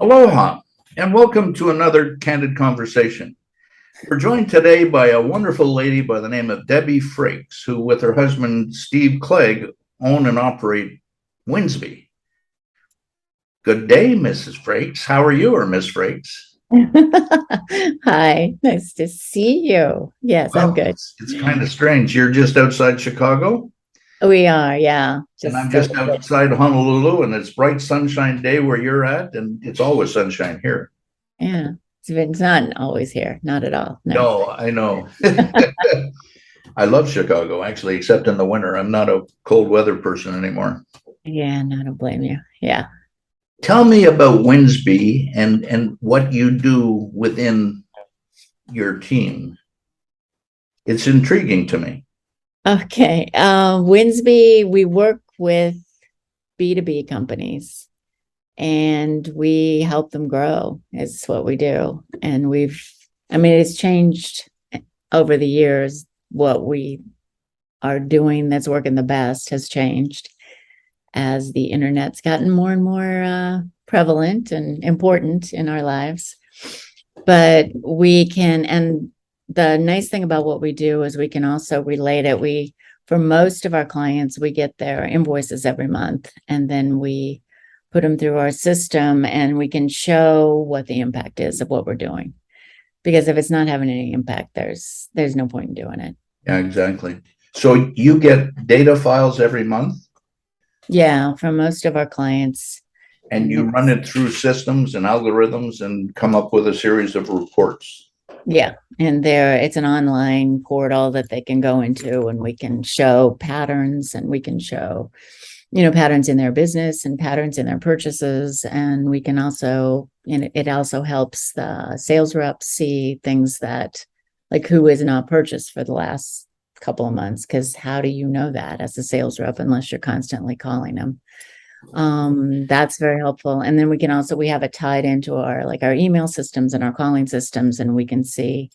Aloha, and welcome to another Candid Conversation. We're joined today by a wonderful lady by the name of Debbie Frakes, who, with her husband Steve Clegg, own and operate Winsby. Good day, Mrs. Frakes. How are you, or Miss Frakes? Hi, nice to see you. Yes, I'm Well, good. it's kind of strange. You're just outside Chicago, We are, yeah, and I'm just a just little bit. outside Honolulu, and it's bright sunshine day where you're at, and it's always sunshine here. Yeah, it's not always here, not at all. No. No, I know. I love Chicago, actually, except in the winter. I'm not a cold weather person anymore. Yeah, no, I don't blame you. Yeah. Tell me about Winsby and what you do within your team. It's intriguing to me. Okay. Winsby, we work with B2B companies and we help them grow, is what we do. And it's changed over the years. What we are doing that's working the best has changed as the internet's gotten more and more prevalent and important in our lives. But and the nice thing about what we do is we can also relate it. For most of our clients, we get their invoices every month, and then we put them through our system and we can show what the impact is of what we're doing. Because if it's not having any impact, there's no point in doing it. Yeah, exactly. So you get data files every month Yeah, for most of our clients. and you run it through systems and algorithms and come up with a series of reports. Yeah, and it's an online portal that they can go into, and we can show patterns, and we can show, patterns in their business and patterns in their purchases. And we can also, it also helps the sales reps see things that, like, who is not purchased for the last couple of months, because how do you know that as a sales rep unless you're constantly calling them? That's very helpful. And then we have it tied into our email systems and our calling systems, and we can see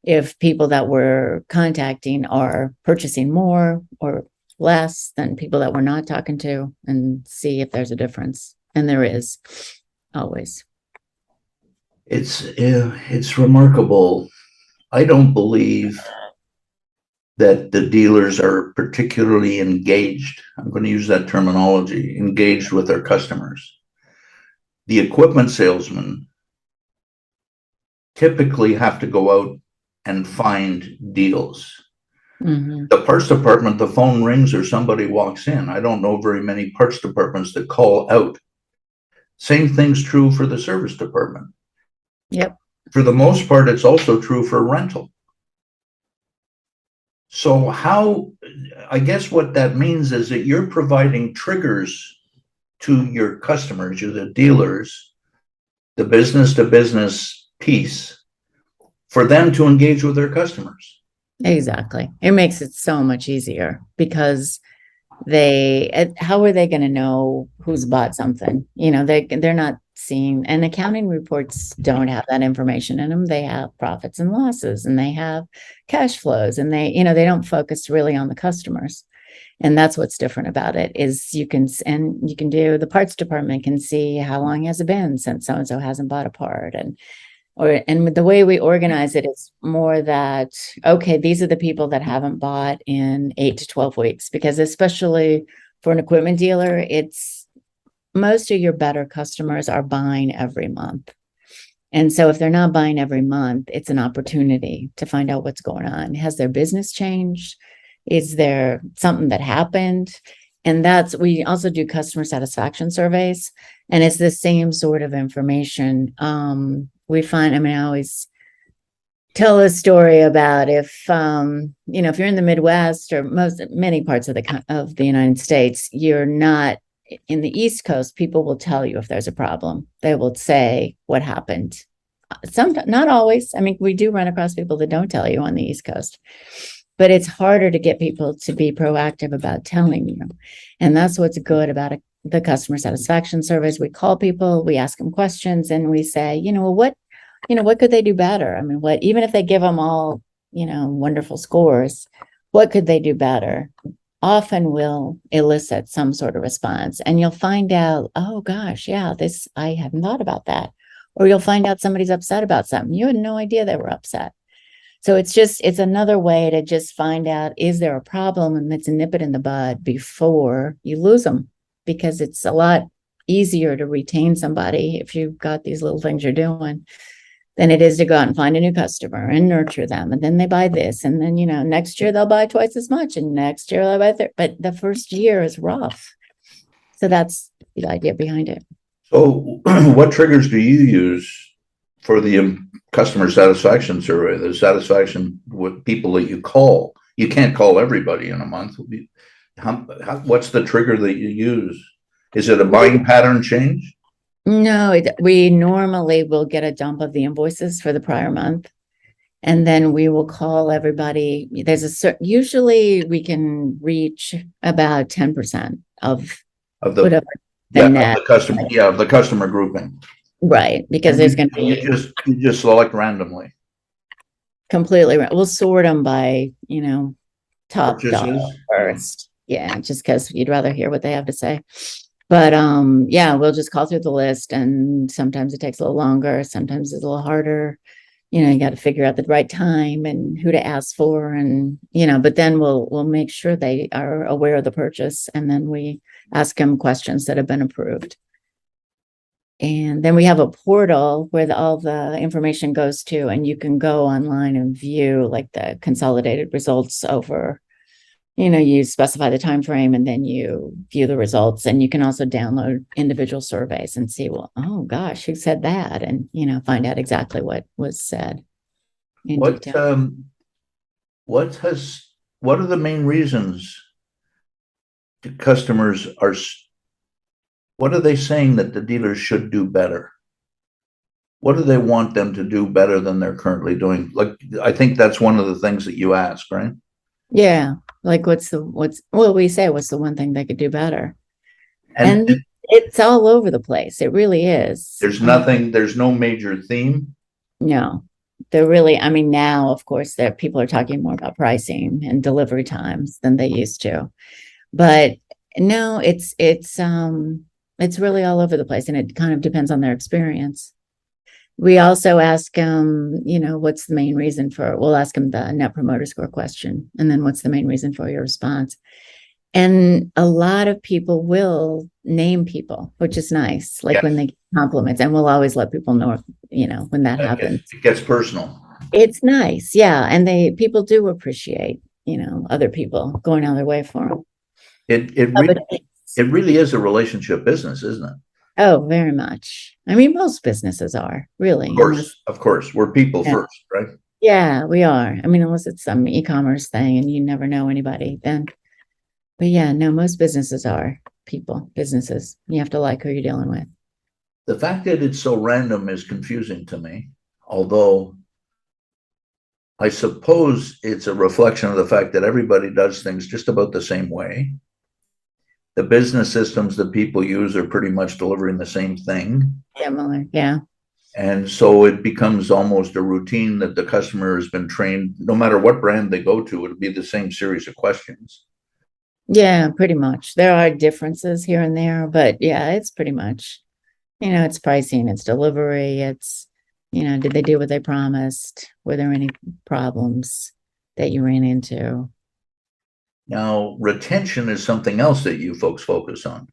if people that we're contacting are purchasing more or less than people that we're not talking to, and see if there's a difference. And there is always. It's remarkable. I don't believe that the dealers are particularly engaged. I'm going to use that terminology, engaged with their customers. The equipment salesmen typically have to go out and find deals. Mm-hmm. The parts department, the phone rings or somebody walks in. I don't know very many parts departments that call out. Same thing's true for the service department. Yep. For the most part, it's also true for rental. So I guess what that means is that you're providing triggers to your customers, you're the dealers, the business to business piece, for them to engage with their customers. Exactly. It makes it so much easier, because how are they going to know who's bought something? They're not seeing, and accounting reports don't have that information in them. They have profits and losses, and they have cash flows, and they don't focus really on the customers. And that's what's different about it, is you can do, the parts department can see how long has it been since so-and-so hasn't bought a part. And with the way we organize it, it's more that, okay, these are the people that haven't bought in 8 to 12 weeks, because especially for an equipment dealer, it's most of your better customers are buying every month. And so if they're not buying every month, it's an opportunity to find out what's going on. Has their business changed? Is there something that happened? And we also do customer satisfaction surveys, and it's the same sort of information. We find, I always tell a story about if you're in the Midwest or many parts of the United States, you're not in the East Coast, people will tell you if there's a problem. They will say what happened. Not always. We do run across people that don't tell you on the East Coast, but it's harder to get people to be proactive about telling you. And that's what's good about the customer satisfaction surveys. We call people, we ask them questions, and we say, what could they do better? Even if they give them all, wonderful scores, what could they do better? often will elicit some sort of response, and you'll find out, oh gosh, yeah, this, I hadn't thought about that. Or you'll find out somebody's upset about something. You had no idea they were upset. So it's another way to just find out, is there a problem, and let's nip it in the bud before you lose them, because it's a lot easier to retain somebody if you've got these little things you're doing than it is to go out and find a new customer and nurture them. And then they buy this. And then, next year they'll buy twice as much. And next year they'll buy but the first year is rough. So that's the idea behind it. So what triggers do you use for the customer satisfaction survey, the satisfaction with people that you call? You can't call everybody in a month. What's the trigger that you use? Is it a buying pattern change? No, we normally will get a dump of the invoices for the prior month. And then we will call everybody. Usually we can reach about 10% of the whatever net. Of the customer grouping. Right. Because there's going to be. You just select randomly. Completely right. We'll sort them by, top dollar first. Yeah, just because you'd rather hear what they have to say. But yeah, we'll just call through the list, and sometimes it takes a little longer, sometimes it's a little harder. You got to figure out the right time and who to ask for, and but then we'll make sure they are aware of the purchase, and then we ask them questions that have been approved. And then we have a portal where all the information goes to, and you can go online and view like the consolidated results over. You specify the time frame, and then you view the results, and you can also download individual surveys and see, well, oh gosh, who said that? And, find out exactly what was said. What are the main reasons customers what are they saying that the dealers should do better? What do they want them to do better than they're currently doing? Like, I think that's one of the things that you ask, right? Yeah. Like what's the one thing they could do better? And it's all over the place. It really is. There's no major theme. No, they're really, now, of course, people are talking more about pricing and delivery times than they used to. But no, it's really all over the place, and it kind of depends on their experience. We also ask them, what's the main reason we'll ask them the Net Promoter Score question. And then what's the main reason for your response? And a lot of people will name people, which is nice. Like when they get compliments, and we'll always let people know, when that happens. It gets personal. It's nice. Yeah. And people do appreciate, other people going out of their way for them. It really is a relationship business, isn't it? Oh, very much. Most businesses are, really. Of course. We're people first, right? Yeah, we are. Unless it's some e-commerce thing and you never know anybody, then. But yeah, no, most businesses are businesses. You have to like who you're dealing with. The fact that it's so random is confusing to me, although I suppose it's a reflection of the fact that everybody does things just about the same way. The business systems that people use are pretty much delivering the same thing. Similar, yeah. And so it becomes almost a routine that the customer has been trained, no matter what brand they go to, it'll be the same series of questions. Yeah, pretty much. There are differences here and there, but yeah, it's pretty much, it's pricing, it's delivery, it's, did they do what they promised? Were there any problems that you ran into? Now, retention is something else that you folks focus on.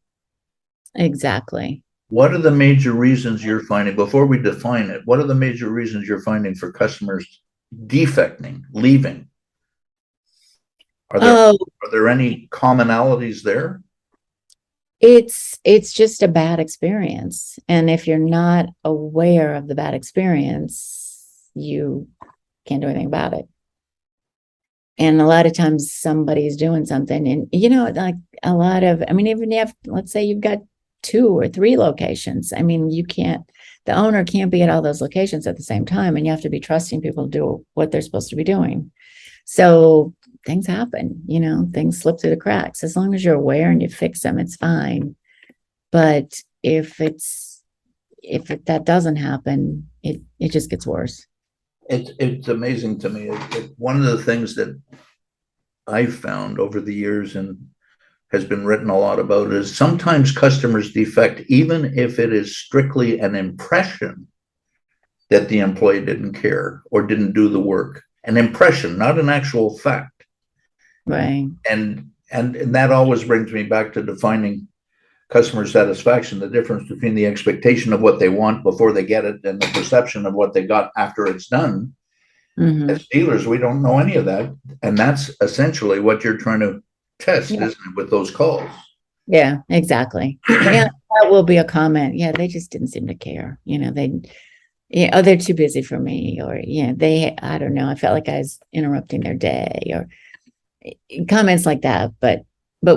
Exactly. What are the major reasons you're finding, before we define it, what are the major reasons you're finding for customers defecting, leaving? Are there any commonalities there? It's just a bad experience. And if you're not aware of the bad experience, you can't do anything about it. And a lot of times somebody's doing something, and like a lot of, even if, let's say you've got 2 or 3 locations, the owner can't be at all those locations at the same time, and you have to be trusting people to do what they're supposed to be doing. So things happen, things slip through the cracks. As long as you're aware and you fix them, it's fine. But if that doesn't happen, it just gets worse. It's amazing to me. One of the things that I've found over the years and has been written a lot about is sometimes customers defect, even if it is strictly an impression that the employee didn't care or didn't do the work. An impression, not an actual fact. Right. And that always brings me back to defining customer satisfaction, the difference between the expectation of what they want before they get it and the perception of what they got after it's done. Hmm. As dealers, we don't know any of that. And that's essentially what you're trying to test, Yeah. isn't it, with those calls? Yeah, exactly. Yeah, that will be a comment. Yeah, they just didn't seem to care. Oh, they're too busy for me, or I don't know. I felt like I was interrupting their day, or comments like that. But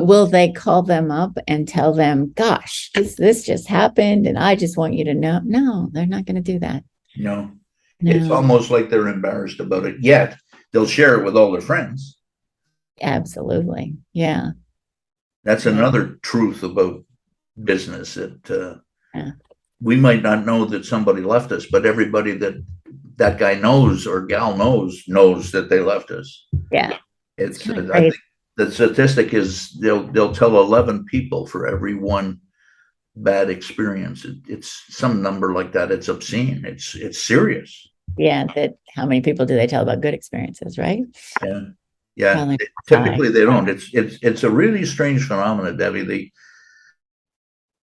will they call them up and tell them, "Gosh, this just happened, and I just want you to know"? No, they're not going to do that. No, it's No, almost like they're embarrassed about it, yet they'll share it with all their friends. absolutely. Yeah, That's yeah, another truth about business that yeah, we might not know that somebody left us, but everybody that guy knows or gal knows that they left us. yeah. It's It's kind of I crazy. think the statistic is they'll tell 11 people for every one bad experience. It's some number like that. It's obscene. It's serious. Yeah, that how many people do they tell about good experiences, right? Yeah, yeah. Probably high. Typically they don't. It's a really strange phenomenon, Debbie. The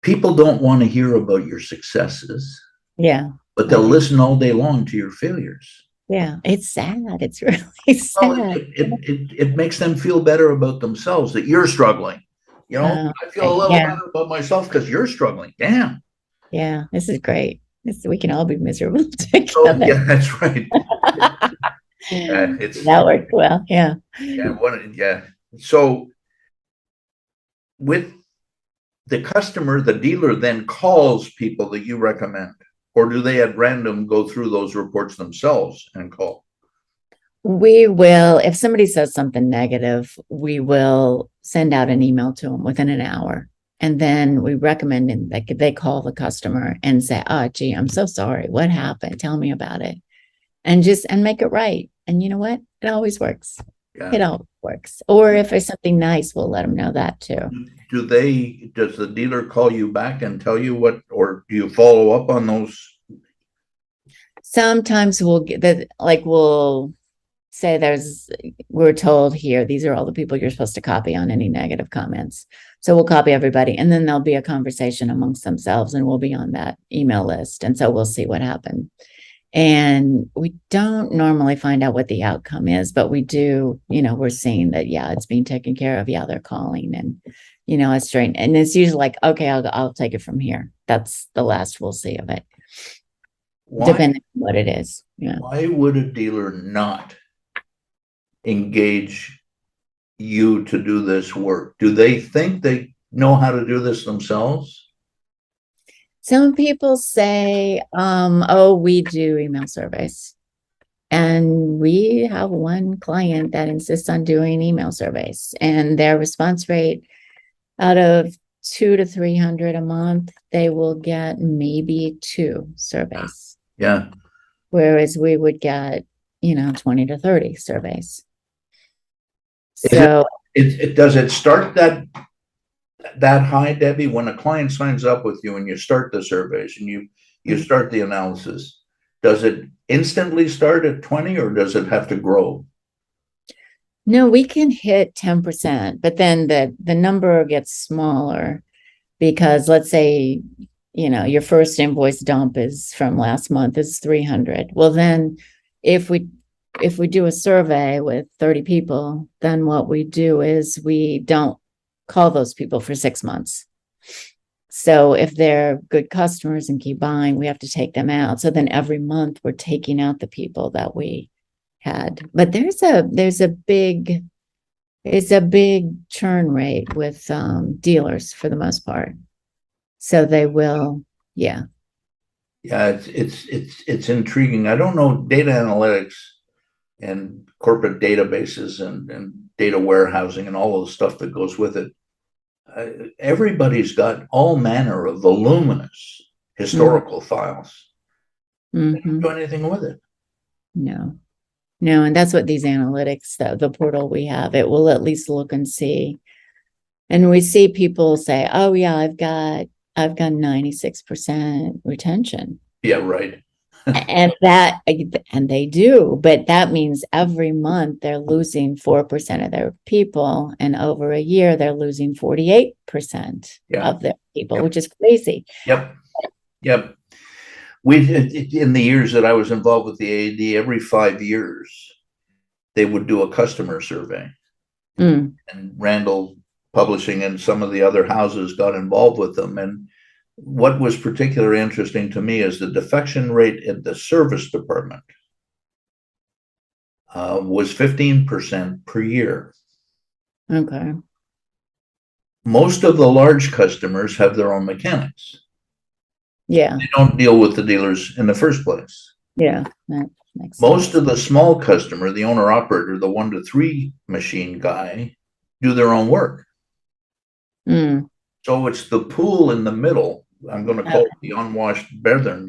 people don't want to hear about your successes, Yeah, but I they'll do. listen all day long to your failures. Yeah, it's sad. It's really Well, sad. it makes them feel better about themselves that you're struggling. I feel a little Yeah, better about myself because you're struggling. Damn. yeah. This is great. We can all be miserable So together. yeah, that's right. It's That worked well. Yeah. yeah. So with the customer, the dealer then calls people that you recommend, or do they at random go through those reports themselves and call? We will, if somebody says something negative, we will send out an email to them within an hour. And then we recommend that they call the customer and say, "Oh, gee, I'm so sorry. What happened? Tell me about it." And make it right. And you know what? It always works. Yeah. It always works. Or if there's something nice, we'll let them know that too. Does the dealer call you back and tell you what, or do you follow up on those? Sometimes we'll get that, like we'll say we're told here, these are all the people you're supposed to copy on any negative comments. So we'll copy everybody, and then there'll be a conversation amongst themselves, and we'll be on that email list. And so we'll see what happened. And we don't normally find out what the outcome is, but we do, we're seeing that, yeah, it's being taken care of. Yeah, they're calling, and, it's straight. And it's usually like, okay, I'll take it from here. That's the last we'll see of it, Why depending on what it is. Yeah. why would a dealer not engage you to do this work? Do they think they know how to do this themselves? Some people say, oh, we do email surveys. And we have one client that insists on doing email surveys, and their response rate out of 200 to 300 a month, they will get maybe 2 surveys, Yeah. whereas we would get, 20 to 30 surveys. Is it, So, does it start that high, Debbie, when a client signs up with you and you start the surveys and you start the analysis? Does it instantly start at 20 or does it have to grow? no, we can hit 10%, but then the number gets smaller because let's say, your first invoice dump is from last month is 300. Well, then if we do a survey with 30 people, then what we do is we don't call those people for 6 months. So if they're good customers and keep buying, we have to take them out. So then every month we're taking out the people that we had. But it's a big churn rate with dealers for the most part. So they will, yeah. Yeah, it's intriguing. I don't know data analytics and corporate databases and data warehousing and all of the stuff that goes with it. Everybody's got all manner of voluminous historical files. They don't Mm-hmm. do anything with it. No. No, and that's what these analytics, the portal we have, it will at least look and see. And we see people say, oh yeah, I've got 96% retention. Yeah, right. And they do, but that means every month they're losing 4% of their people, and over a year they're losing 48% Yeah. of their people, Yep. which is crazy. Yep. Yep. We, in the years that I was involved with the AAD, every 5 years, they would do a customer survey. Mm, And Randall Publishing and some of the other houses got involved with them. And what was particularly interesting to me is the defection rate in the service department was 15% per year. okay. Most of the large customers have their own mechanics. Yeah. They don't deal with the dealers in the first place. Yeah. That makes Most sense. of the small customer, the owner operator, the 1 to 3 machine guy, do their own work. Mm, So it's the pool in the middle. I'm going to call okay. it the unwashed brethren,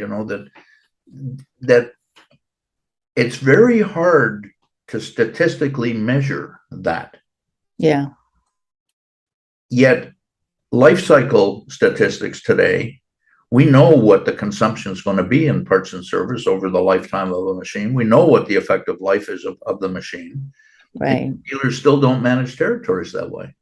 that it's very hard to statistically measure that. Yeah. Yet life cycle statistics today, we know what the consumption is going to be in parts and service over the lifetime of a machine. We know what the effective life is of the machine. Right. And dealers still don't manage territories that way.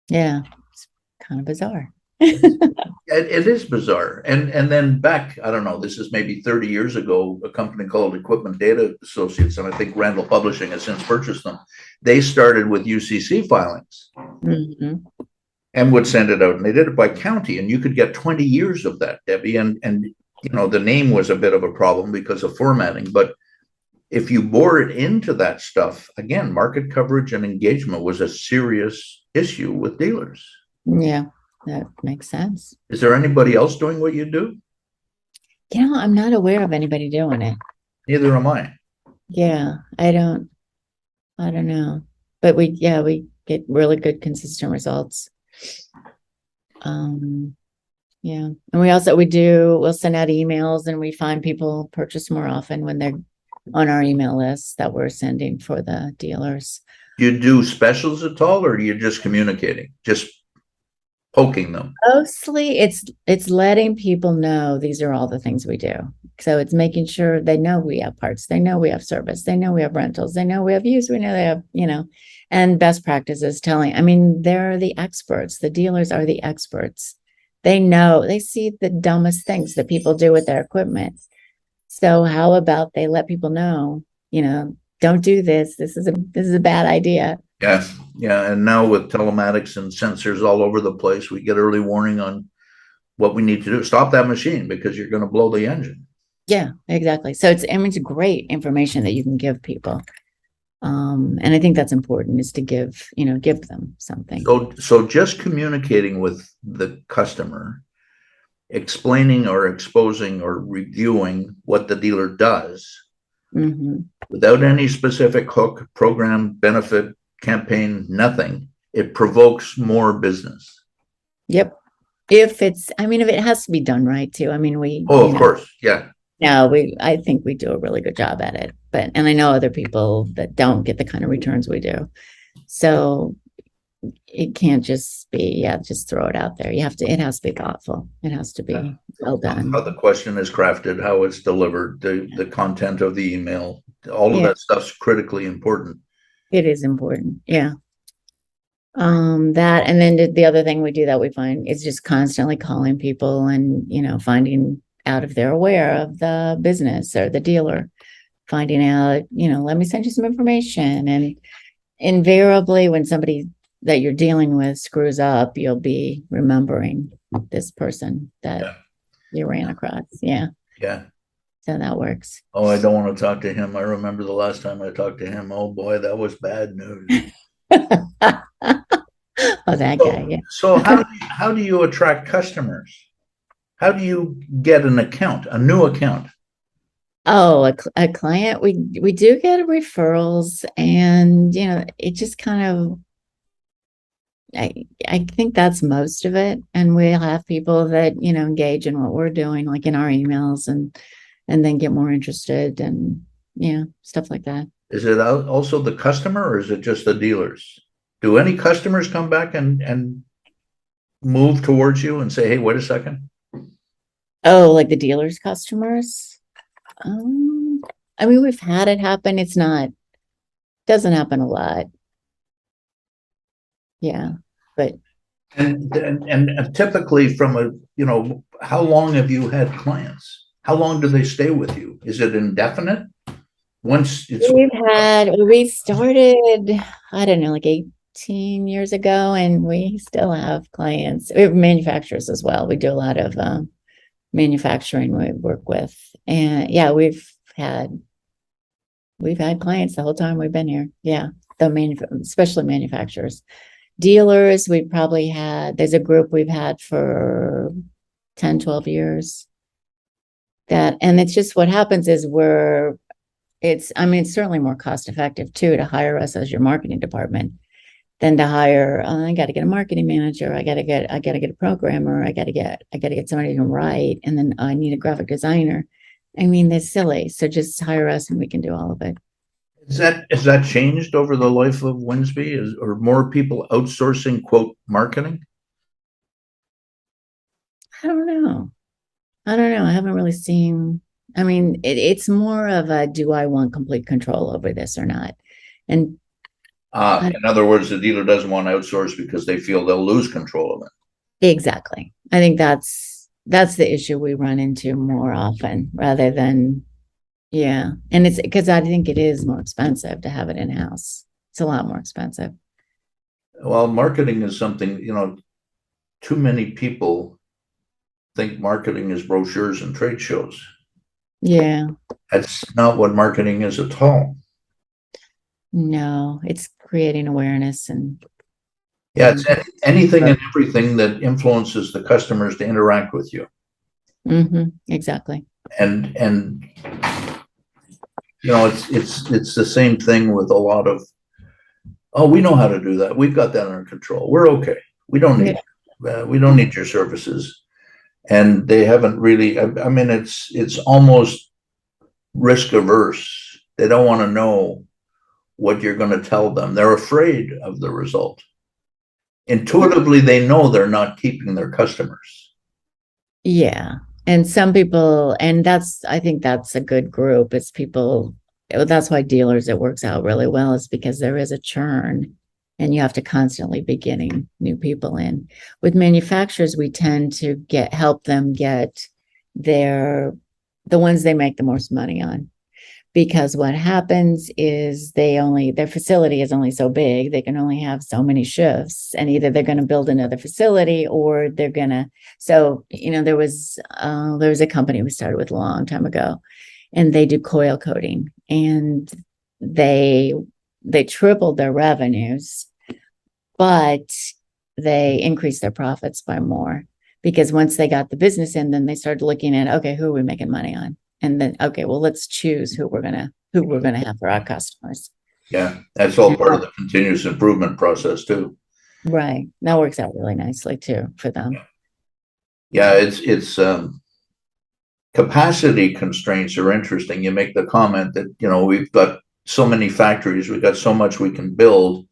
Yeah. It's kind of bizarre. It is bizarre. And then back, I don't know, this is maybe 30 years ago, a company called Equipment Data Associates, and I think Randall Publishing has since purchased them. They started with UCC filings Hmm. and would send it out. And they did it by county, and you could get 20 years of that, Debbie. And the name was a bit of a problem because of formatting. But if you bore it into that stuff, again, market coverage and engagement was a serious issue with dealers. Yeah. That makes sense. Is there anybody else doing what you do? I'm not aware of anybody doing it. Neither am I. Yeah. I don't know. But we get really good consistent results. Yeah. And we'll send out emails, and we find people purchase more often when they're on our email list that we're sending for the dealers. You do specials at all, or are you just communicating, just poking them? Mostly it's letting people know these are all the things we do. So it's making sure they know we have parts, they know we have service, they know we have rentals, they know we have use, we know they have, and best practices they're the experts. The dealers are the experts. They know, they see the dumbest things that people do with their equipment. So how about they let people know, don't do this. This is a bad idea. Yeah. Yeah. And now with telematics and sensors all over the place, we get early warning on what we need to do. Stop that machine because you're going to blow the engine. Yeah, exactly. So it's great information that you can give people. And I think that's important, is to give them something. So just communicating with the customer, explaining or exposing or reviewing what the dealer does, without any specific hook, program, benefit, campaign, nothing, it provokes more business. Yep. If it has to be done right too. Of course. Yeah. No, I think we do a really good job at it, and I know other people that don't get the kind of returns we do. So it can't just be, just throw it out there. It has to be thoughtful. It has to be well done. How the question is crafted, how it's delivered, the content of the email, all of that stuff's critically important. It is important. Yeah. That, and then the other thing we do that we find is just constantly calling people and, finding out if they're aware of the business or the dealer, finding out, let me send you some information. And invariably when somebody that you're dealing with screws up, you'll be remembering this person that you ran across. Yeah. Yeah. So that works. Oh, I don't want to talk to him. I remember the last time I talked to him. Oh boy, that was bad news. Oh, that guy. Yeah. So how do you attract customers? How do you get an account, a new account? Oh, a client. We do get referrals, and it just kind of, I think that's most of it. And we'll have people that engage in what we're doing, like in our emails, and then get more interested, and Yeah, stuff like that. Is it also the customer or is it just the dealers? Do any customers come back and move towards you and say, hey, wait a second? Oh, like the dealer's customers? Um, I mean, we've had it happen. It's not, doesn't happen a lot. Yeah, but And typically from how long have you had clients? How long do they stay with you? Is it indefinite? Once it's we started, I don't know, like 18 years ago, and we still have clients. We have manufacturers as well. We do a lot of manufacturing we work with. And yeah, we've had clients the whole time we've been here. Yeah, especially manufacturers. Dealers, there's a group we've had for 10, 12 years. And it's just what happens is it's certainly more cost effective too to hire us as your marketing department than to hire, I got to get a marketing manager. I got to get a programmer. I got to get somebody who can write. And then I need a graphic designer. I mean, they're silly. So just hire us and we can do all of it. Has that changed over the life of Winsby? Or more people outsourcing quote marketing? I don't know. I haven't really seen, I mean, it's more of a, do I want complete control over this or not? And In other words, the dealer doesn't want to outsource because they feel they'll lose control of it. exactly. I think that's the issue we run into more often rather than, yeah. And it's because I think it is more expensive to have it in-house. It's a lot more expensive. Well, marketing is something, too many people think marketing is brochures and trade shows. Yeah. That's not what marketing is at all. No, it's creating awareness and Yeah, it's anything and everything that influences the customers to interact with you. exactly. And it's the same thing with a lot of, oh, we know how to do that. We've got that under control. We're okay. We don't need your services. And they haven't really. I mean, it's almost risk averse. They don't want to know what you're going to tell them. They're afraid of the result. Intuitively, they know they're not keeping their customers. Yeah. And some people, and I think that's a good group. It's people, that's why dealers, it works out really well, is because there is a churn and you have to constantly be getting new people in. With manufacturers, we tend to help them get the ones they make the most money on. Because what happens is their facility is only so big, they can only have so many shifts, and either they're going to build another facility or they're going to. So, there was a company we started with a long time ago, and they do coil coating, and they tripled their revenues, but they increased their profits by more because once they got the business in, then they started looking at, okay, who are we making money on? And then, okay, well, let's choose who we're gonna have for our customers. Yeah, that's all part of the continuous improvement process too. Right. That works out really nicely too for them. Yeah, it's capacity constraints are interesting. You make the comment that we've got so many factories, we've got so much we can build.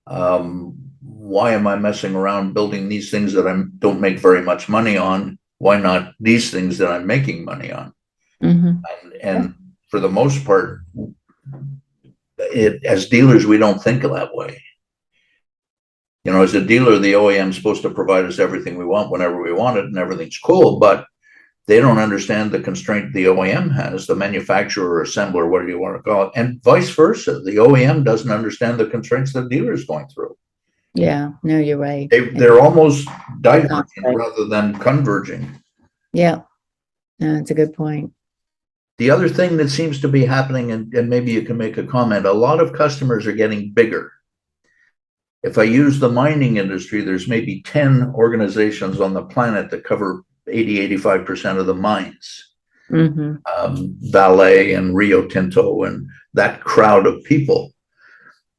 Why am I messing around building these things that I don't make very much money on? Why not these things that I'm making money on? And for the most part, as dealers, we don't think of that way. As a dealer, the OEM is supposed to provide us everything we want whenever we want it, and everything's cool. But they don't understand the constraint the OEM has, the manufacturer or assembler, whatever you want to call it, and vice versa. The OEM doesn't understand the constraints the dealer is going through. Yeah, no, you're right. They're almost diverging rather than converging. Yeah, no, it's a good point. The other thing that seems to be happening, and maybe you can make a comment, a lot of customers are getting bigger. If I use the mining industry, there's maybe 10 organizations on the planet that cover 85% of the mines. Vale and Rio Tinto and that crowd of people.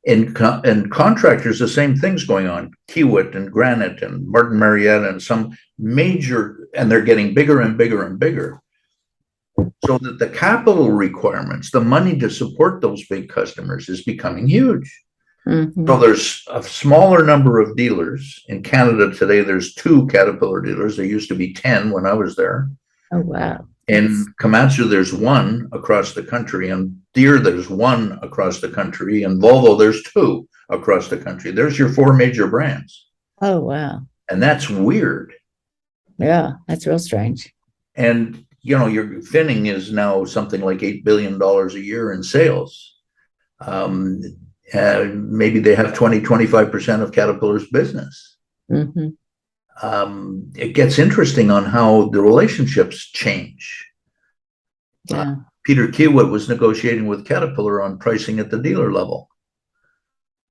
And contractors, the same thing's going on. Kiewit and Granite and Martin Marietta and some major, and they're getting bigger and bigger and bigger. so that the capital requirements, the money to support those big customers is becoming huge. Mhm. So there's a smaller number of dealers. In Canada today, there's 2 Caterpillar dealers. There used to be 10 when I was there. Oh, wow. In Komatsu, there's 1 across the country. And Deere, there's 1 across the country. And Volvo, there's 2 across the country. There's your 4 major brands. Oh, wow. And that's weird. Yeah, that's real strange. And, you know, your Finning is now something like $8 billion a year in sales. Maybe they have 25% of Caterpillar's business. Hmm. It gets interesting on how the relationships change. Yeah. Peter Kiewit was negotiating with Caterpillar on pricing at the dealer level.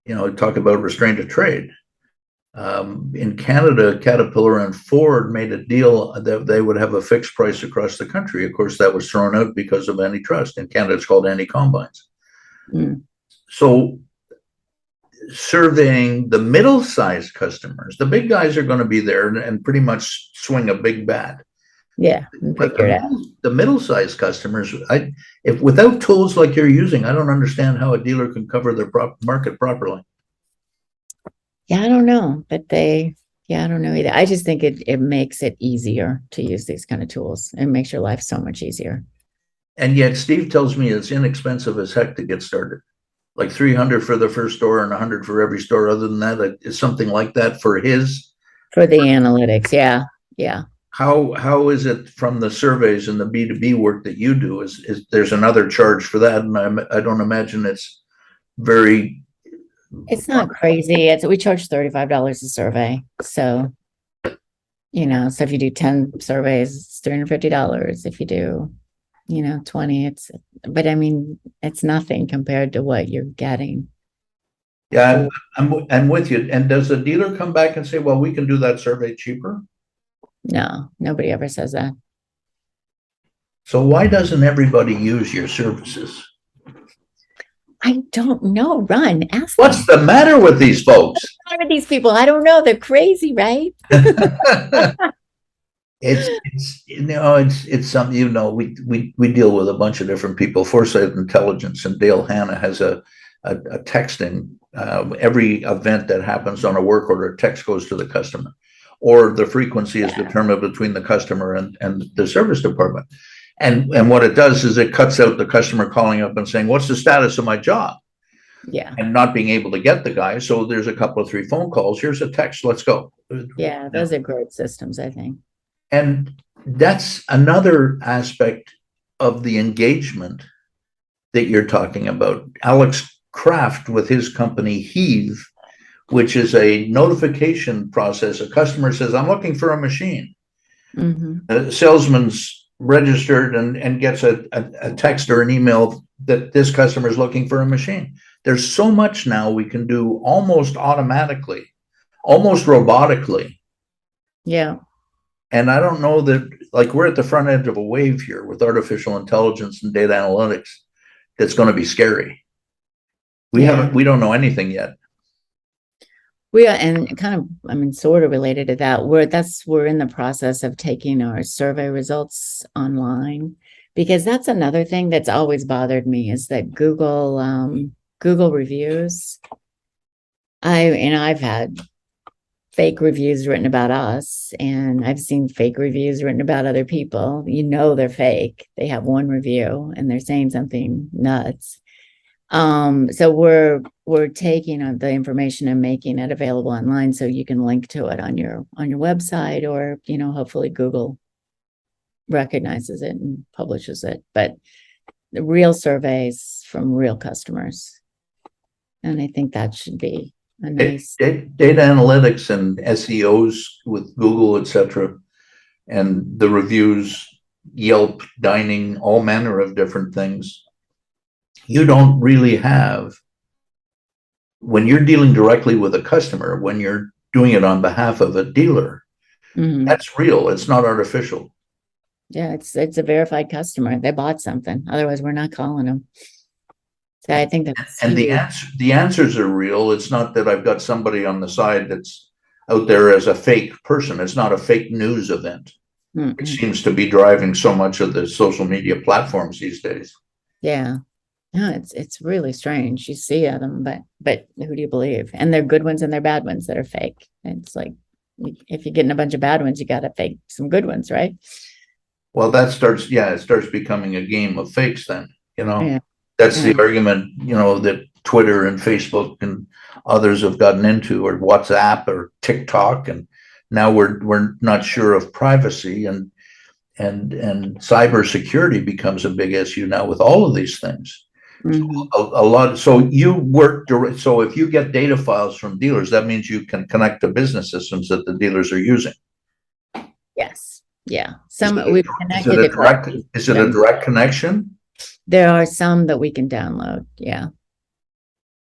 You know, talk about restraint of trade. In Canada, Caterpillar and Ford made a deal that they would have a fixed price across the country. Of course, that was thrown out because of antitrust. In Canada, it's called anti-combines. Mm. So surveying the middle-sized customers, the big guys are going to be there and pretty much swing a big bat. Yeah. But the middle-sized customers, if without tools like you're using, I don't understand how a dealer can cover their market properly. Yeah, I don't know, but I don't know either. I just think it makes it easier to use these kind of tools. It makes your life so much easier. And yet Steve tells me it's inexpensive as heck to get started. Like 300 for the first store and 100 for every store. Other than that, it's something like that for his. For the analytics, yeah. Yeah. How is it from the surveys and the B2B work that you do? Is there's another charge for that? And I don't imagine it's very. It's not crazy. We charge $35 a survey. So, you know, so if you do 10 surveys, it's $350. If you do, 20, but I mean, it's nothing compared to what you're getting. Yeah, I'm with you. And does the dealer come back and say, well, we can do that survey cheaper? No, nobody ever says that. So why doesn't everybody use your services? I don't know. Ron, ask What's them. the matter with these folks? What's the matter with these people? I don't know. They're crazy, right? It's something, we deal with a bunch of different people. Foresight Intelligence and Dale Hanna has a texting, every event that happens on a work order, text goes to the customer, or the frequency is determined between the customer and the service department. And what it does is it cuts out the customer calling up and saying, what's the status of my job? Yeah. And not being able to get the guy. So there's a couple of 3 phone calls. Here's a text. Let's go. Yeah. Those are great systems, I think. And that's another aspect of the engagement that you're talking about. Alex Kraft with his company Heave, which is a notification process. A customer says, I'm looking for a machine. Mm-hmm. A salesman's registered and gets a text or an email that this customer is looking for a machine. There's so much now we can do almost automatically, almost robotically. Yeah. And I don't know that, like, we're at the front edge of a wave here with artificial intelligence and data analytics that's going to be scary. We don't know anything yet. We are, and kind of, sort of related to that, we're in the process of taking our survey results online, because that's another thing that's always bothered me is that Google reviews. I've had fake reviews written about us, and I've seen fake reviews written about other people. They're fake. They have one review and they're saying something nuts. So we're taking the information and making it available online so you can link to it on your website, or hopefully Google recognizes it and publishes it. But the real surveys from real customers, and I think that should be a nice data analytics and SEOs with Google, etc., and the reviews, Yelp, dining, all manner of different things. You don't really have, when you're dealing directly with a customer, when you're doing it on behalf of a dealer, Mm-hmm. That's real. It's not artificial. Yeah, it's a verified customer. They bought something. Otherwise, we're not calling them. So I think that's And the answers are real. It's not that I've got somebody on the side that's out there as a fake person. It's not a fake news event. which seems to be driving so much of the social media platforms these days. Yeah. No, it's really strange. You see them, but who do you believe? And they're good ones and they're bad ones that are fake. It's like if you're getting a bunch of bad ones, you got to fake some good ones, right? Well, it starts becoming a game of fakes then, Yeah. That's the Yeah. argument, that Twitter and Facebook and others have gotten into, or WhatsApp or TikTok, and now we're not sure of privacy, and cybersecurity becomes a big issue now with all of these things. Mhm. A lot. So you work direct. So if you get data files from dealers, that means you can connect to business systems that the dealers are using. Yes. Yeah. Is Some it we've is connected it to a direct? quite a few Is of it a them. direct connection? There are some that we can download. Yeah.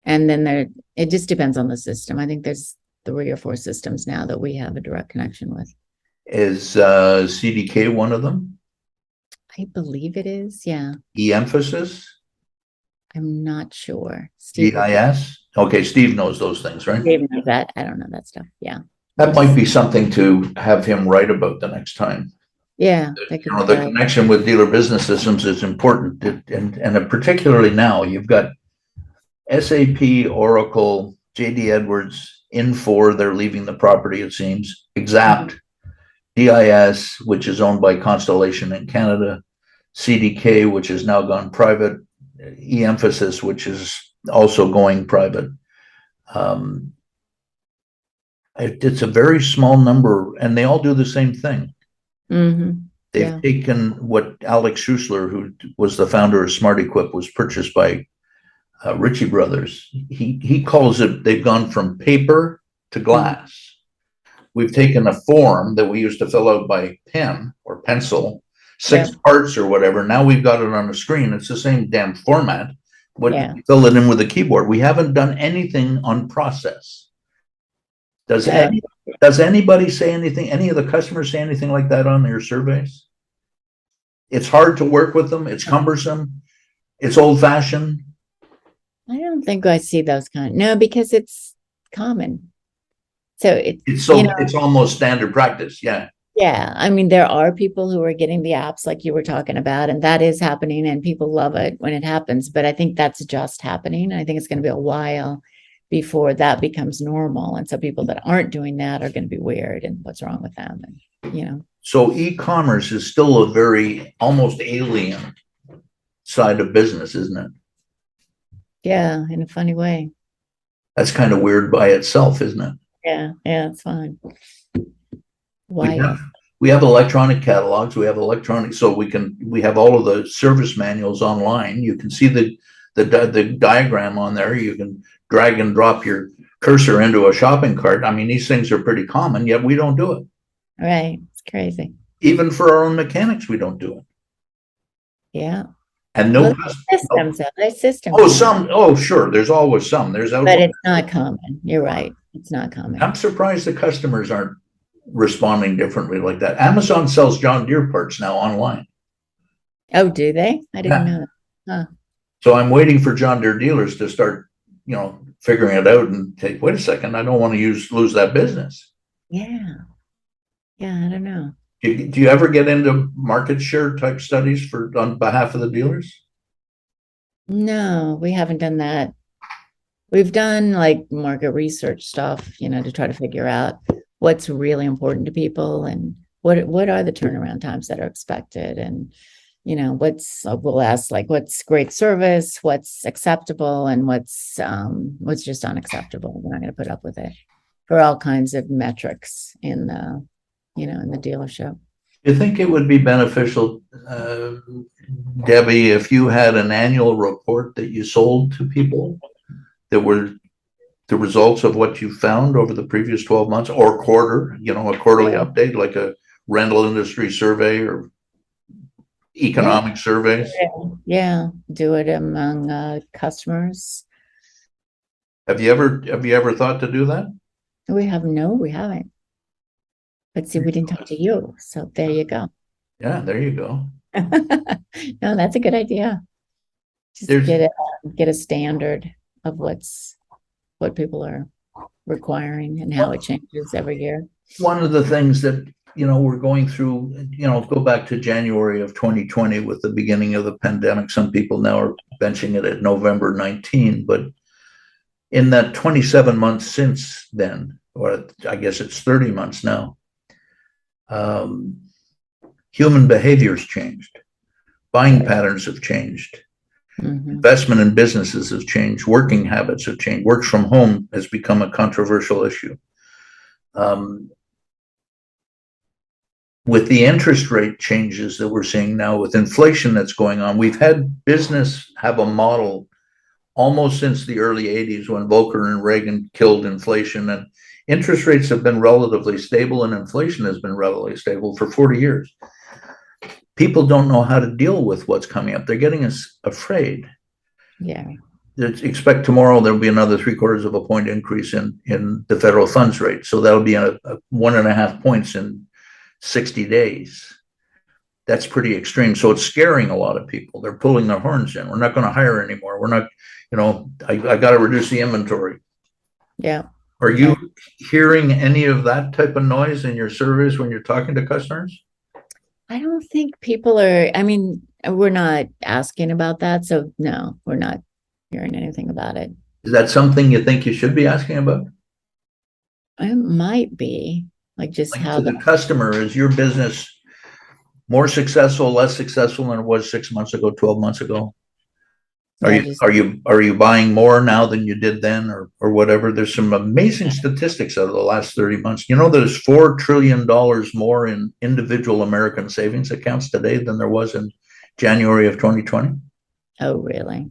And then it just depends on the system. I think there's 3 or 4 systems now that we have a direct connection with. Is CDK one of them? I believe it is. Yeah. E-emphasis? I'm not sure. Steve GIS? Okay, Steve knows those things, right? knows that. I don't know that stuff. Yeah. That might be something to have him write about the next time. Yeah. That could be The valuable. connection with dealer business systems is important, and particularly now you've got SAP, Oracle, JD Edwards, Infor, they're leaving the property, it seems, Exact, DIS, which is owned by Constellation in Canada, CDK, which has now gone private, E-emphasis, which is also going private. It's a very small number, and they all do the same thing. Mm-hmm. They've taken what Alex Schussler, who was the founder of Smart Equip, was purchased by Ritchie Brothers. He calls it, they've gone from paper to glass. We've taken a form that we used to fill out by pen or pencil, 6 parts or whatever. Now we've got it on a screen. It's the same damn format. Fill it in with a keyboard. We haven't done anything on process. Does anybody say anything? Any of the customers say anything like that on their surveys? It's hard to work with them. It's cumbersome. It's old fashioned. I don't think I see those no, because it's common. So it's almost standard practice. Yeah. Yeah. I mean, there are people who are getting the apps like you were talking about, and that is happening, and people love it when it happens. But I think that's just happening. I think it's going to be a while before that becomes normal. And so people that aren't doing that are going to be weird, and what's wrong with them? And, So e-commerce is still a very almost alien side of business, isn't it? Yeah, in a funny way. That's kind of weird by itself, isn't it? Yeah, it's fine. Why? We have electronic catalogs. We have electronic, so we have all of the service manuals online. You can see the diagram on there. You can drag and drop your cursor into a shopping cart. I mean, these things are pretty common, yet we don't do it. Right. It's crazy. Even for our own mechanics, we don't do it. Yeah. And no systems. There's systems. Sure. There's always some. But it's not common. You're right. It's not common. I'm surprised the customers aren't responding differently like that. Amazon sells John Deere parts now online. Oh, do they? I didn't know that. Huh. So I'm waiting for John Deere dealers to start, figuring it out and take, wait a second, I don't want to lose that business. Yeah. Yeah, I don't know. Do you ever get into market share type studies on behalf of the dealers? No, we haven't done that. We've done like market research stuff, to try to figure out what's really important to people and what are the turnaround times that are expected, and we'll ask like what's great service, what's acceptable, and what's just unacceptable. We're not going to put up with it for all kinds of metrics in the in the dealership. Do you think it would be beneficial, Debbie, if you had an annual report that you sold to people that were the results of what you found over the previous 12 months, or a quarterly update, like a rental industry survey or economic surveys? Yeah, do it among customers. Have you ever thought to do that? We haven't. But see, we didn't talk to you, so there you go. Yeah, there you go. No, that's a good idea. Just get a standard of what people are requiring and how it changes every year. One of the things that we're going through, go back to January of 2020 with the beginning of the pandemic. Some people now are benching it at November 19, but in that 27 months since then, or I guess it's 30 months now, human behavior's changed. Buying patterns have changed. Investment in businesses has changed. Working habits have changed. Work from home has become a controversial issue. With the interest rate changes that we're seeing now, with inflation that's going on, we've had business have a model almost since the early 80s when Volcker and Reagan killed inflation, and interest rates have been relatively stable and inflation has been relatively stable for 40 years. People don't know how to deal with what's coming up. They're getting afraid. Yeah. Expect tomorrow there'll be another 3/4 of a point increase in the federal funds rate. So that'll be a 1.5 points in 60 days. That's pretty extreme. So it's scaring a lot of people. They're pulling their horns in. We're not going to hire anymore. We're not, I got to reduce the inventory. Yeah. Are you hearing any of that type of noise in your surveys when you're talking to customers? I don't think people are, I mean, we're not asking about that. So no, we're not hearing anything about it. Is that something you think you should be asking about? It might be like just Like how to the customer, is your business more successful, less successful than it was 6 months ago, 12 months ago? Are you buying more now than you did then, or whatever? There's some amazing statistics out of the last 30 months. There's $4 trillion more in individual American savings accounts today than there was in January of 2020. Oh, really?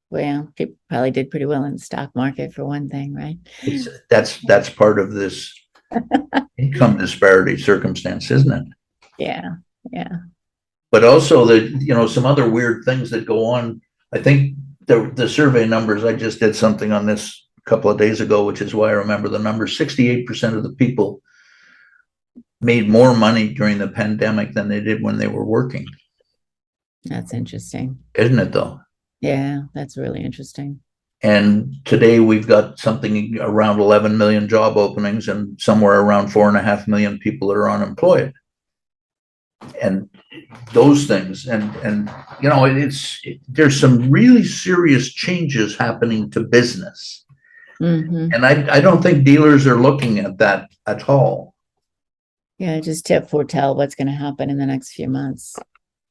Well, people probably did pretty well in the stock market for one thing, right? That's part of this income disparity circumstance, isn't it? Yeah. Yeah. But also some other weird things that go on. I think the survey numbers, I just did something on this a couple of days ago, which is why I remember the number. 68% of the people made more money during the pandemic than they did when they were working. That's interesting. Isn't it though? Yeah, that's really interesting. And today we've got something around 11 million job openings and somewhere around 4.5 million people that are unemployed. And those things, and there's some really serious changes happening to business. And I don't think dealers are looking at that at all. Yeah, just foretell what's going to happen in the next few months.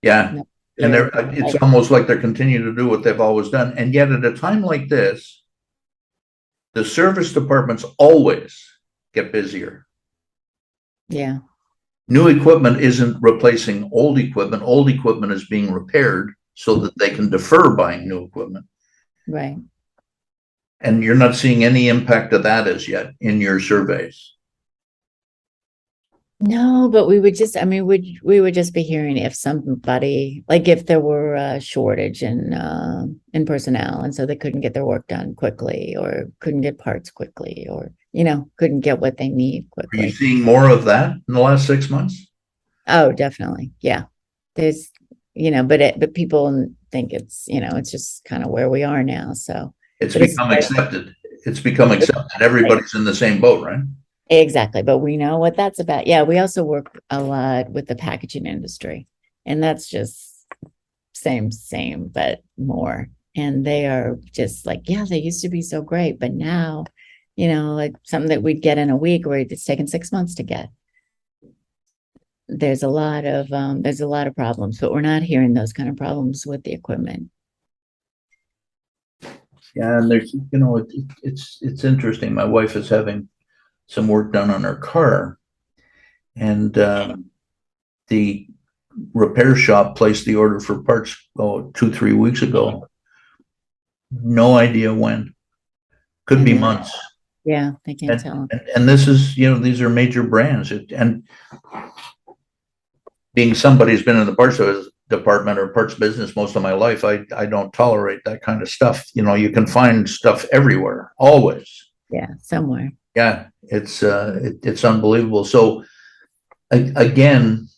Yeah. And it's almost like they're continuing to do what they've always done. And yet at a time like this, the service departments always get busier. Yeah. New equipment isn't replacing old equipment. Old equipment is being repaired so that they can defer buying new equipment. Right. And you're not seeing any impact of that as yet in your surveys. No, but we would just, I mean, we would just be hearing if somebody, like if there were a shortage in personnel, and so they couldn't get their work done quickly, or couldn't get parts quickly, or couldn't get what they need quickly. Are you seeing more of that in the last 6 months? Oh, definitely. Yeah. There's, but people think it's, it's just kind of where we are now. So it's become accepted. It's become accepted. Everybody's in the same boat, right? Exactly. But we know what that's about. Yeah. We also work a lot with the packaging industry, and that's just same, but more. And they are just like, yeah, they used to be so great, but now, like something that we'd get in a week, where it's taken 6 months to get. There's a lot of problems, but we're not hearing those kind of problems with the equipment. Yeah, and there's, it's interesting. My wife is having some work done on her car, and the repair shop placed the order for parts 2-3 weeks ago. No idea when. Could be months. Yeah, they can't tell. And this is, these are major brands. And being somebody who's been in the parts department or parts business most of my life, I don't tolerate that kind of stuff. You can find stuff everywhere, always. Yeah, somewhere. Yeah, it's unbelievable. So again,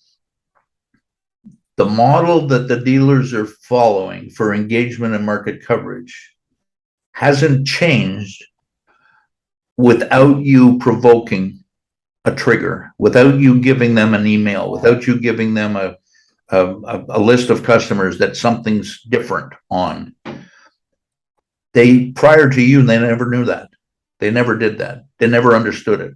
the model that the dealers are following for engagement and market coverage hasn't changed without you provoking a trigger, without you giving them an email, without you giving them a list of customers that something's different on. They, prior to you, they never knew that. They never did that. They never understood it.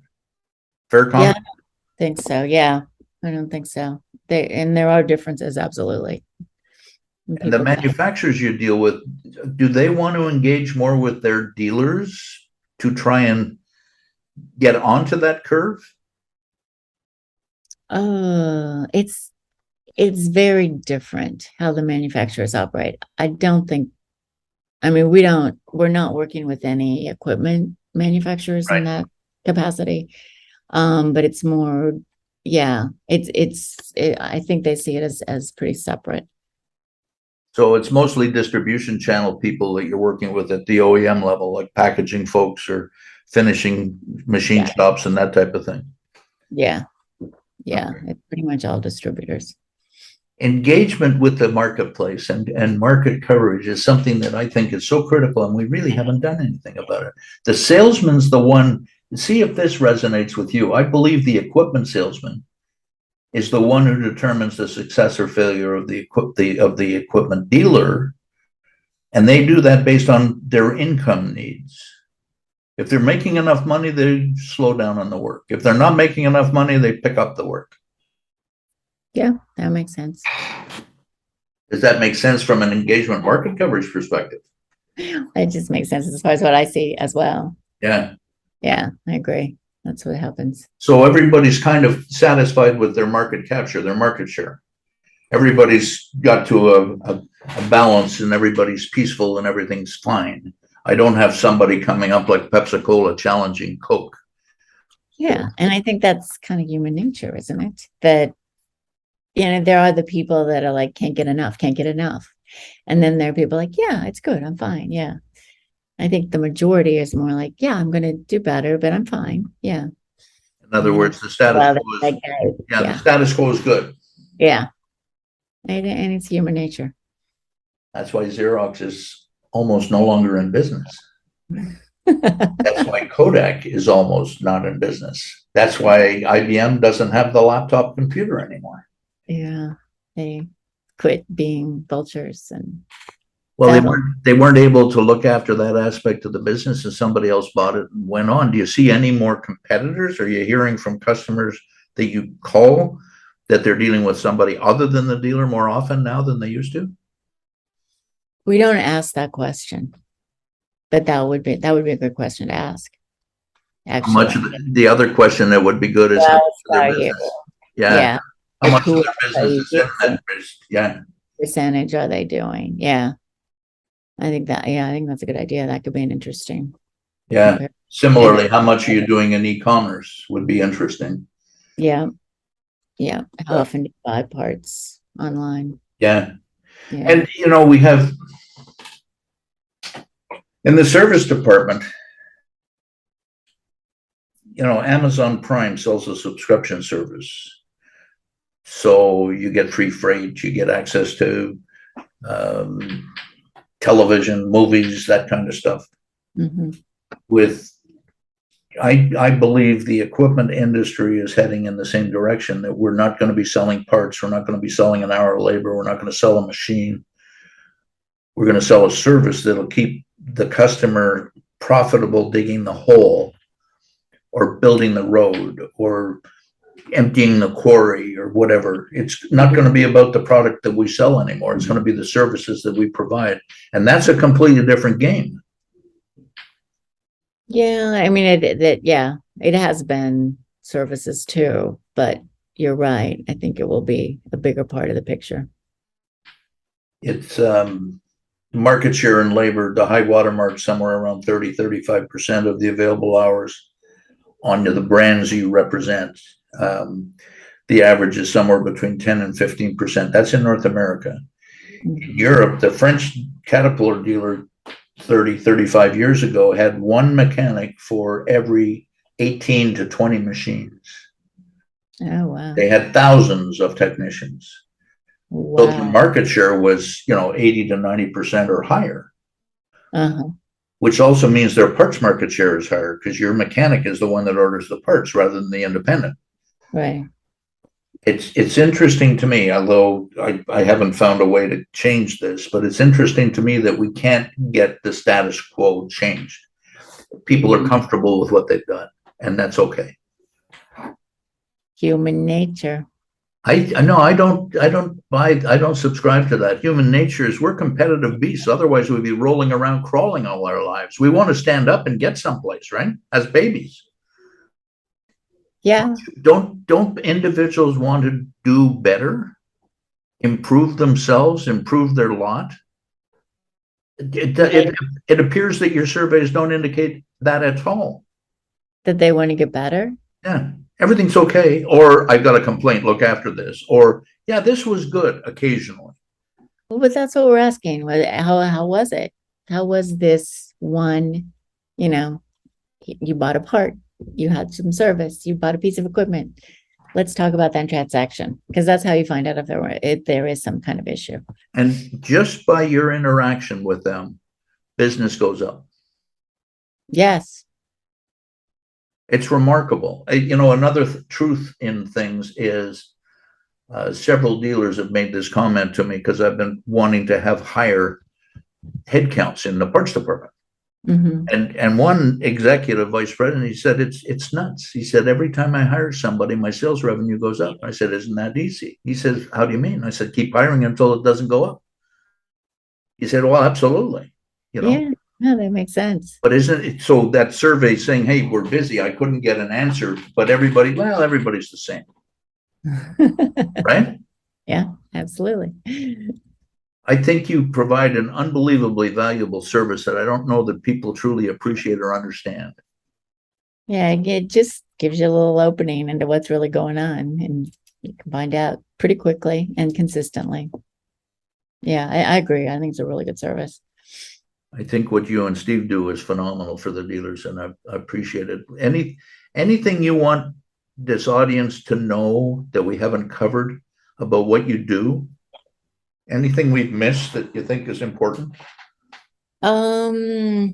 Fair comment? Yeah, I think so. Yeah, I don't think so. There are differences, absolutely. And the manufacturers you deal with, do they want to engage more with their dealers to try and get onto that curve? It's very different how the manufacturers operate. I don't think, I mean, we're not working with any equipment manufacturers in that capacity. But it's more, yeah, I think they see it as pretty separate. So it's mostly distribution channel people that you're working with at the OEM level, like packaging folks or finishing machine shops and that type of thing. Yeah. It's pretty much all distributors. Engagement with the marketplace and market coverage is something that I think is so critical, and we really haven't done anything about it. The salesman's the one, see if this resonates with you. I believe the equipment salesman is the one who determines the success or failure of the equipment dealer, and they do that based on their income needs. If they're making enough money, they slow down on the work. If they're not making enough money, they pick up the work. Yeah, that makes sense. Does that make sense from an engagement market coverage perspective? It just makes sense as far as what I see as well. Yeah. Yeah, I agree. That's what happens. So everybody's kind of satisfied with their market capture, their market share. Everybody's got to a balance, and everybody's peaceful and everything's fine. I don't have somebody coming up like Pepsi-Cola challenging Coke. Yeah, and I think that's kind of human nature, isn't it? That, there are the people that are like, can't get enough. And then there are people like, yeah, it's good. I'm fine. Yeah. I think the majority is more like, yeah, I'm going to do better, but I'm fine. Yeah. In other words, the status quo is, the status quo is good. Yeah. And it's human nature. That's why Xerox is almost no longer in business. That's why Kodak is almost not in business. That's why IBM doesn't have the laptop computer anymore. Yeah. They quit being vultures and well, they weren't able to look after that aspect of the business, and somebody else bought it and went on. Do you see any more competitors? Are you hearing from customers that you call that they're dealing with somebody other than the dealer more often now than they used to? We don't ask that question, but that would be a good question to ask. Actually, much of the other question that would be good is how much of their business, how much of their business is internet-based? Yeah. Percentage are they doing? Yeah. I think that's a good idea. That could be an interesting. Yeah. Similarly, how much are you doing in e-commerce would be interesting. Yeah. Yeah. How often do you buy parts online? Yeah. And, we have in the service department, Amazon Prime sells a subscription service. So you get free freight, you get access to television, movies, that kind of stuff. Mm-hmm. I believe the equipment industry is heading in the same direction, that we're not going to be selling parts. We're not going to be selling an hour of labor. We're not going to sell a machine. We're going to sell a service that'll keep the customer profitable, digging the hole or building the road or emptying the quarry or whatever. It's not going to be about the product that we sell anymore. It's going to be the services that we provide. And that's a completely different game. Yeah, I mean, it has been services too, but you're right. I think it will be a bigger part of the picture. It's market share in labor, the high watermark somewhere around 30-35% of the available hours on the brands you represent. The average is somewhere between 10 and 15%. That's in North America. Mm-hmm. In Europe, the French Caterpillar dealer 35 years ago had one mechanic for every 18 to 20 machines. Oh, wow. They had thousands of technicians. Wow. So the market share was, 80 to 90% or higher. Uh-huh. which also means their parts market share is higher because your mechanic is the one that orders the parts rather than the independent. Right. It's interesting to me, although I haven't found a way to change this, but it's interesting to me that we can't get the status quo changed. People are comfortable with what they've done, and that's okay. Human nature. I don't subscribe to that. Human nature is we're competitive beasts. Otherwise, we'd be rolling around crawling all our lives. We want to stand up and get someplace, right? As babies. Yeah. Don't individuals want to do better, improve themselves, improve their lot? It appears that your surveys don't indicate that at all. That they want to get better? Yeah, everything's okay. Or I've got a complaint, look after this. Or, yeah, this was good occasionally. Well, but that's what we're asking. How was it? How was this one, you bought a part, you had some service, you bought a piece of equipment. Let's talk about that transaction, because that's how you find out if there is some kind of issue. And just by your interaction with them, business goes up. Yes. It's remarkable. Another truth in things is several dealers have made this comment to me because I've been wanting to have higher headcounts in the parts department. Mm-hmm. And one executive vice president, he said, it's nuts. He said, every time I hire somebody, my sales revenue goes up. I said, isn't that easy? He says, how do you mean? I said, keep hiring until it doesn't go up. He said, well, absolutely. Yeah, no, that makes sense. But isn't it so that survey saying, hey, we're busy, I couldn't get an answer, but everybody's the same. Right? Yeah, absolutely. I think you provide an unbelievably valuable service that I don't know that people truly appreciate or understand. Yeah, it just gives you a little opening into what's really going on, and you can find out pretty quickly and consistently. Yeah, I agree. I think it's a really good service. I think what you and Steve do is phenomenal for the dealers, and I appreciate it. Anything you want this audience to know that we haven't covered about what you do? Anything we've missed that you think is important? No,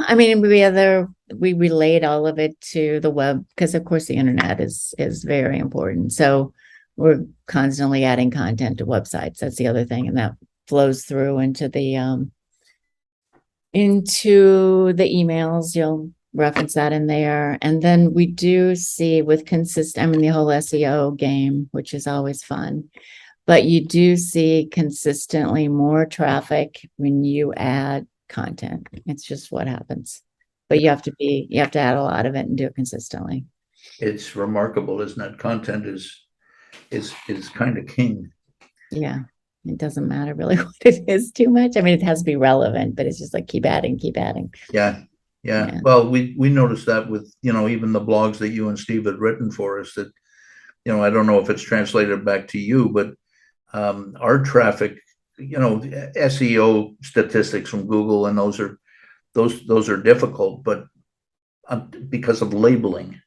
I mean, we relate all of it to the web, because of course the internet is very important. So we're constantly adding content to websites. That's the other thing, and that flows through into the emails. You'll reference that in there. And then we do see with the whole SEO game, which is always fun, but you do see consistently more traffic when you add content. It's just what happens. But you have to add a lot of it and do it consistently. It's remarkable, isn't it? Content is kind of king. Yeah. It doesn't matter really what it is too much. I mean, it has to be relevant, but it's just like keep adding. Yeah. Well, we noticed that with, even the blogs that you and Steve had written for us that, I don't know if it's translated back to you, but our traffic, SEO statistics from Google, and those are difficult, but because of labeling.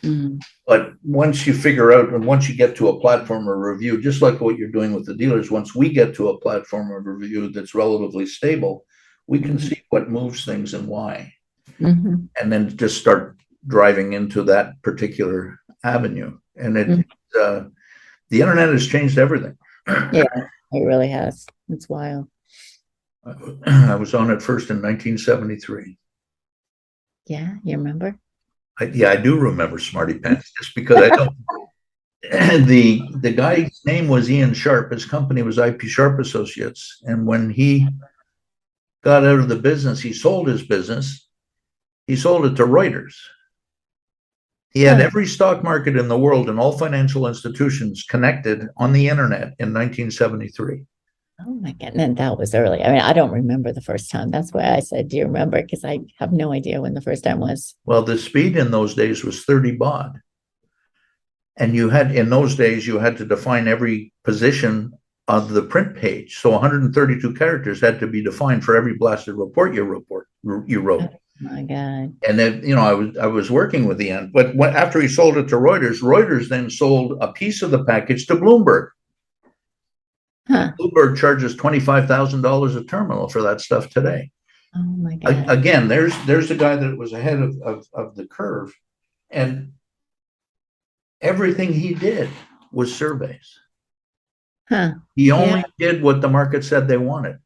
Mm-hmm. But once you figure out, and once you get to a platform of review, just like what you're doing with the dealers, once we get to a platform of review that's relatively stable, we can see what moves things and why. Mm-hmm. And then just start driving into that particular avenue. And the internet has changed everything. Yeah, it really has. It's wild. I was on it first in 1973. Yeah, you remember? I do remember Smarty Pants, just because I don't. The guy's name was Ian Sharp. His company was IP Sharp Associates. And when he got out of the business, he sold his business. He sold it to Reuters. He had every stock market in the world and all financial institutions connected on the internet in 1973. Oh my goodness, that was early. I mean, I don't remember the first time. That's why I said, do you remember? Because I have no idea when the first time was. Well, the speed in those days was 30 baud. And in those days, you had to define every position of the print page. So 132 characters had to be defined for every blasted report you wrote. Oh my God. And then, I was working with Ian, but after he sold it to Reuters then sold a piece of the package to Bloomberg. Huh. Bloomberg charges $25,000 a terminal for that stuff today. Oh my God. Again, there's a guy that was ahead of the curve, and everything he did was surveys. Huh. He Yeah. only did what the market said they wanted.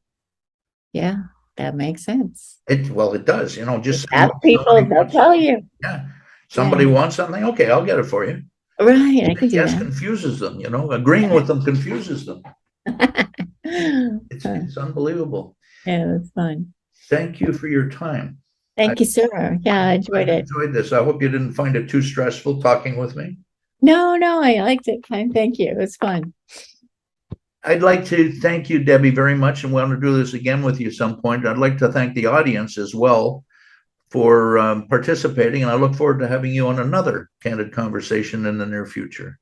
Yeah. That makes sense. It does, just Ask somebody people, they'll wants, tell you. yeah, somebody Yeah. wants something. Okay, I'll get it for you. Right. I can do Yes, that. confuses them, agreeing with them confuses them. It's, Huh. it's unbelievable. Yeah, that's fun. Thank you for your time. I, Thank you, sir. Yeah, I I've enjoyed it. enjoyed this. I hope you didn't find it too stressful talking with me. No, no, I liked it. Fine. Thank you. It was fun. I'd like to thank you, Debbie, very much, and we want to do this again with you some point. I'd like to thank the audience as well for participating, and I look forward to having you on another candid conversation in the near future.